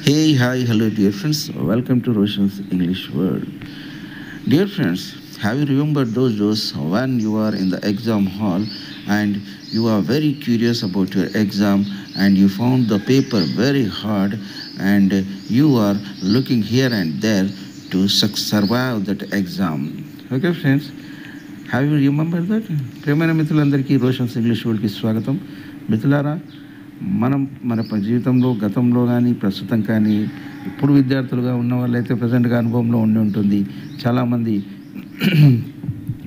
Hey, hi, hello, dear friends. Welcome to Roshan's English World. Dear friends, have you remembered those days when you are in the exam hall and you are very curious about your exam and you found the paper very hard and you are looking here and there to survive that exam? Okay, friends, have you remember that? ప్రేమైన మిత్రులందరికీ Roshan's English వరల్డ్కి స్వాగతం. మిత్రులారా, మనం మన జీవితంలో గతంలో కానీ ప్రస్తుతం కానీ ఇప్పుడు విద్యార్థులుగా ఉన్న వాళ్ళైతే ప్రజెంట్గా అనుభవంలో ఉండి ఉంటుంది. చాలామంది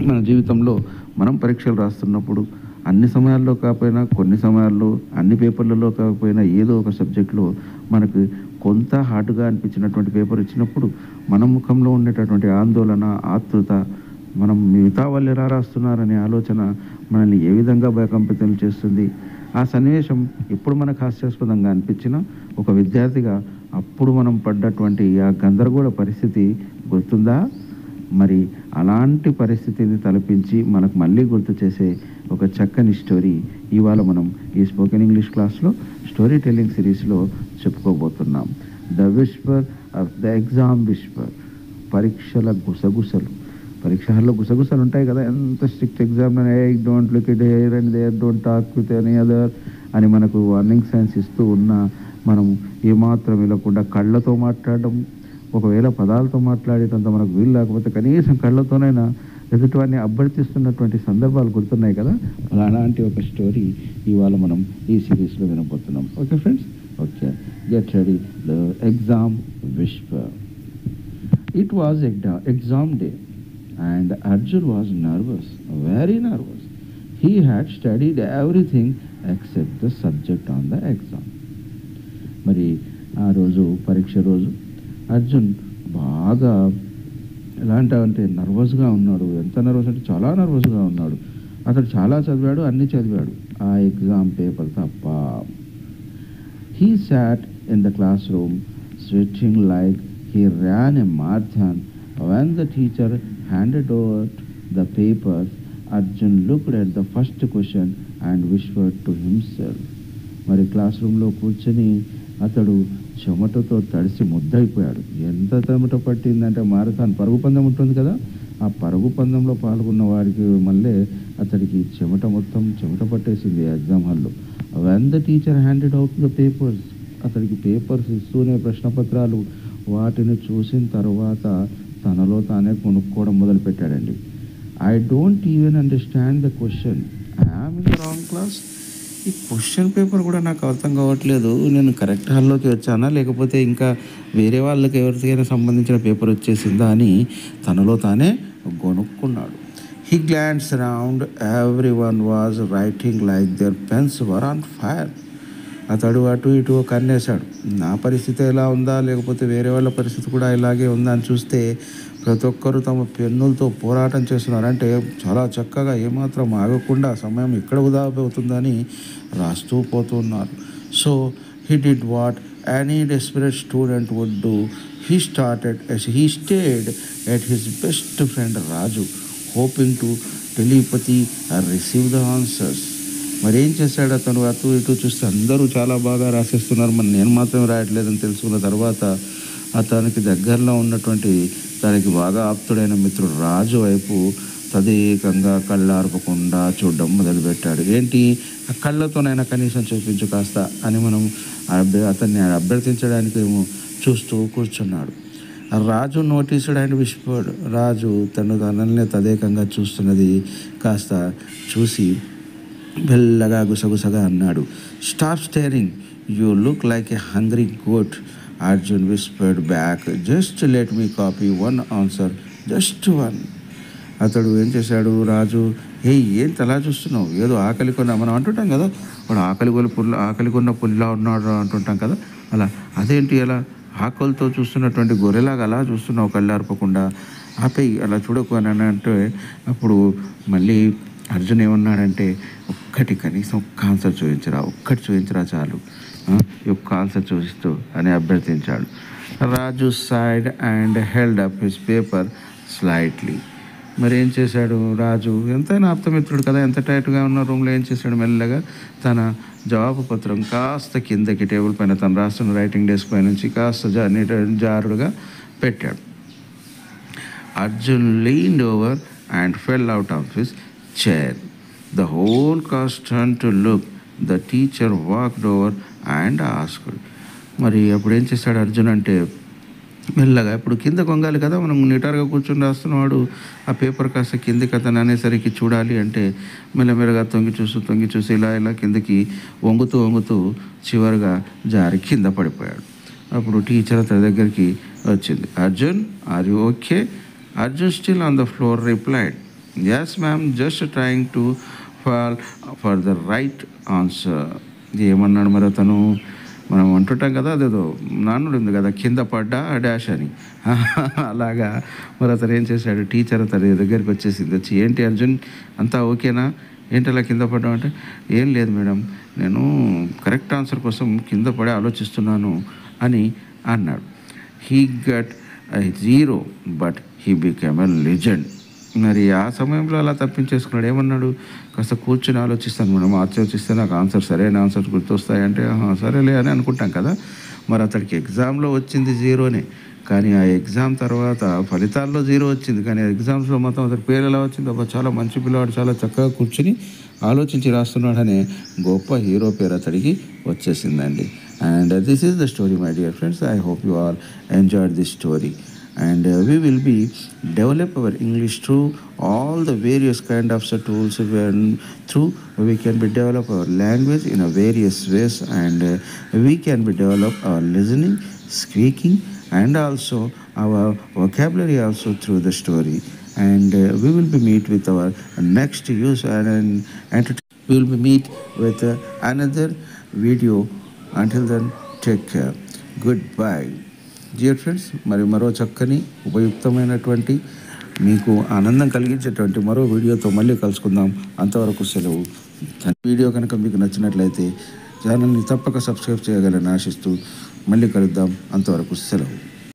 మన జీవితంలో మనం పరీక్షలు రాస్తున్నప్పుడు అన్ని సమయాల్లో కాకపోయినా కొన్ని సమయాల్లో అన్ని పేపర్లలో కాకపోయినా ఏదో ఒక సబ్జెక్టులో మనకు కొంత హార్డ్గా అనిపించినటువంటి పేపర్ ఇచ్చినప్పుడు మన ముఖంలో ఉండేటటువంటి ఆందోళన, ఆతృత, మనం మిగతా వాళ్ళు ఎలా రాస్తున్నారనే ఆలోచన మనల్ని ఏ విధంగా భయకంపితం చేస్తుంది. ఆ సన్నివేశం ఎప్పుడు మనకు హాస్యాస్పదంగా అనిపించినా ఒక విద్యార్థిగా అప్పుడు మనం పడ్డటువంటి ఆ గందరగోళ పరిస్థితి గుర్తుందా? మరి అలాంటి పరిస్థితిని తలపించి మనకు మళ్ళీ గుర్తు చేసే ఒక చక్కని స్టోరీ ఇవాళ మనం ఈ స్పోకెన్ ఇంగ్లీష్ క్లాస్లో స్టోరీ టెల్లింగ్ సిరీస్లో చెప్పుకోబోతున్నాం. The whisper of the exam whisper. పరీక్షల గుసగుసలు. పరీక్ష హాల్లో గుసగుసలు ఉంటాయి కదా, ఎంత strict exam don't look it here and there, don't talk with any other అని మనకు వార్నింగ్ సైన్స్ ఇస్తూ ఉన్నా మనం ఏమాత్రం వెళ్ళకుండా కళ్ళతో మాట్లాడడం, ఒకవేళ పదాలతో మాట్లాడేటంత మనకు వీలు లేకపోతే కనీసం కళ్ళతోనైనా ఎదుటివారిని అభ్యర్థిస్తున్నటువంటి సందర్భాలు గుర్తున్నాయి కదా. అలాంటి ఒక స్టోరీ ఇవాళ మనం ఈ సిరీస్లో వినబోతున్నాం. Okay friends, okay, get ready. The exam whisper. It was exam day and Arjun was nervous, very nervous. He had studied everything except the subject on the exam. మరి ఆ రోజు పరీక్ష రోజు అర్జున్ బాగా ఎలా అంటే నర్వస్గా ఉన్నాడు. ఎంత నర్వస్ అంటే చాలా నర్వస్గా ఉన్నాడు. అతడు చాలా చదివాడు, అన్నీ చదివాడు, ఆ ఎగ్జామ్ పేపర్ తప్ప. He sat in the classroom sweating like he ran a marathon. When the teacher handed over the papers, Arjun looked at the first question and whispered to himself. మరి క్లాస్ రూమ్లో కూర్చొని అతడు చెమటతో తడిసి ముద్దయిపోయాడు. ఎంత చెమట పట్టిందంటే marathon పరుగు పందెం ఉంటుంది కదా, ఆ పరుగు పందెంలో పాల్గొన్న వారికి మళ్ళీ అతడికి చెమట పట్టేసింది ఎగ్జామ్ హాల్లో. When the teacher handed out the papers. అతడికి పేపర్స్ ఇస్తూనే ప్రశ్నపత్రాలు వాటిని చూసిన తర్వాత తనలో తానే కొనుక్కోవడం మొదలుపెట్టాడండి. I don't even understand the question, I am in the wrong class. ఈ క్వశ్చన్ పేపర్ కూడా నాకు అర్థం కావట్లేదు, నేను కరెక్ట్ హాల్లోకి వచ్చానా లేకపోతే ఇంకా వేరే వాళ్ళకి ఎవరికైనా సంబంధించిన పేపర్ వచ్చేసిందా అని తనలో తానే కొనుక్కున్నాడు. He glanced around, everyone was writing like their pens were on fire. అతడు అటు ఇటు కన్నేశాడు. నా పరిస్థితి ఎలా ఉందా లేకపోతే వేరే వాళ్ళ పరిస్థితి కూడా ఇలాగే ఉందా అని చూస్తే ప్రతి ఒక్కరూ తమ పెన్నులతో పోరాటం చేస్తున్నారు. అంటే చాలా చక్కగా ఏమాత్రం ఆగకుండా సమయం ఎక్కడ వృధా అవుతుందని రాస్తూ పోతున్నారు. So he did what any desperate student would do. He stayed at his best friend Raju, hoping to telepathy receive the answers. మరి ఏం చేశాడు అతను? అటు ఇటు చూస్తే అందరూ చాలా బాగా రాసేస్తున్నారు, మరి నేను మాత్రం రాయట్లేదని తెలుసుకున్న తర్వాత అతనికి దగ్గరలో ఉన్నటువంటి తనకి బాగా ఆప్తుడైన మిత్రుడు రాజు వైపు తదేకంగా కళ్ళార్పకుండా చూడడం మొదలుపెట్టాడు. ఏంటి, ఆ కళ్ళతోనైనా కనీసం చూపించు కాస్త అని మనం అతన్ని అభ్యర్థించడానికి చూస్తూ కూర్చున్నాడు. రాజు నోటీసుడ్ అండ్ విస్పర్డ్. రాజు తనల్ని తదేకంగా చూస్తున్నది కాస్త చూసి మెల్లగా గుసగుసగా అన్నాడు. Stop staring, you look like a hungry goat. Arjun whispered back, just let me copy one answer, just one. అతడు ఏం చేశాడు, రాజు, ఏంటి అలా చూస్తున్నావు, ఏదో ఆకలి కొన్న మనం అంటుంటాం కదా, వాడు ఆకలి కొన్న పుల్లా ఉన్నాడు అంటుంటాం కదా, అలా అదేంటి అలా ఆకలితో చూస్తున్నటువంటి గొర్రెలాగా అలా చూస్తున్నావు కళ్ళార్పకుండా, ఆపేయి, అలా చూడకు అని అంటే అప్పుడు మళ్ళీ అర్జున్ ఏమన్నాడంటే, కనీసం ఒక్క ఆన్సర్ చూపించరా చాలు, ఒక్క ఆన్సర్ చూపిస్తూ అని అభ్యర్థించాడు. Raju side and held up his paper slightly. మరి ఏం చేశాడు రాజు, ఎంతైనా ఆప్తమిత్రుడు కదా, ఎంత టైట్గా ఉన్న రూమ్లో ఏం చేశాడు, మెల్లగా తన జవాబు పత్రం కాస్త కిందకి టేబుల్ పైన తను రాస్తున్న రైటింగ్ డెస్క్ పై నుంచి కాస్త జారుడుగా పెట్టాడు. Arjun leaned over and fell out of his chair. The whole class turned to look. The teacher walked over and asked. మరి అప్పుడు ఏం చేశాడు అర్జున్ అంటే మెల్లగా ఇప్పుడు కింద కొంగాలి కదా, మనం నిటారుగా కూర్చొని రాస్తున్నవాడు ఆ పేపర్ కాస్త కిందికి అతను అనేసరికి చూడాలి అంటే మెల్లమెల్లగా తొంగి చూసి ఇలా కిందకి వంగుతూ చివరిగా జారి కింద పడిపోయాడు. అప్పుడు టీచర్ అతని దగ్గరికి వచ్చింది. Arjun, are you okay? Arjun, still on the floor, replied, yes ma'am, just trying to fall for the right answer. ఏమన్నాడు మరి అతను? మనం అంటుంటాం కదా, అదేదో నానుడు ఉంది కదా, కింద పడ్డా డాష్ అని. అలాగా మరి అతను ఏం చేశాడు, టీచర్ అతని దగ్గరికి వచ్చి ఏంటి అర్జున్ అంతా ఓకేనా, ఏంటి అలా కింద పడ్డా అంటే, ఏం లేదు మేడం, నేను కరెక్ట్ ఆన్సర్ కోసం కింద పడి ఆలోచిస్తున్నాను అని అన్నాడు. He gut zero but he become a legend. మరి ఆ సమయంలో అలా తప్పించేసుకున్నాడు. ఏమన్నాడు, కాస్త కూర్చొని ఆలోచిస్తాను మేడం, ఆలోచిస్తే నాకు ఆన్సర్ సరైన ఆన్సర్ గుర్తొస్తాయంటే సరేలే అని అనుకుంటాం కదా. మరి అతడికి ఎగ్జామ్లో వచ్చింది జీరోనే, కానీ ఆ ఎగ్జామ్ తర్వాత ఫలితాల్లో జీరో వచ్చింది, కానీ ఎగ్జామ్స్లో మొత్తం అతడి పేరు ఎలా వచ్చింది, ఒక చాలా మంచి పిల్లవాడు, చాలా చక్కగా కూర్చుని ఆలోచించి రాస్తున్నాడనే గొప్ప హీరో పేరు అతడికి వచ్చేసిందండి. And this is the story, my dear friends. I hope you all enjoyed this story. And we will be develop our English through all the various kind of tools through we can be develop our language in a various ways, and we can be develop our listening, speaking, and also our vocabulary also through the story. And we will be meet with our next use and we will be meet with another video. Until then, take care. Goodbye. Dear friends, మరో చక్కని ఉపయుక్తమైనటువంటి మీకు ఆనందం కలిగించేటువంటి మరో వీడియోతో మళ్ళీ కలుసుకుందాం. అంతవరకు సెలవు. వీడియో కనుక మీకు నచ్చినట్లయితే ఛానల్ని తప్పక సబ్స్క్రైబ్ చేయగలని ఆశిస్తూ మళ్ళీ కలుద్దాం. అంతవరకు సెలవు.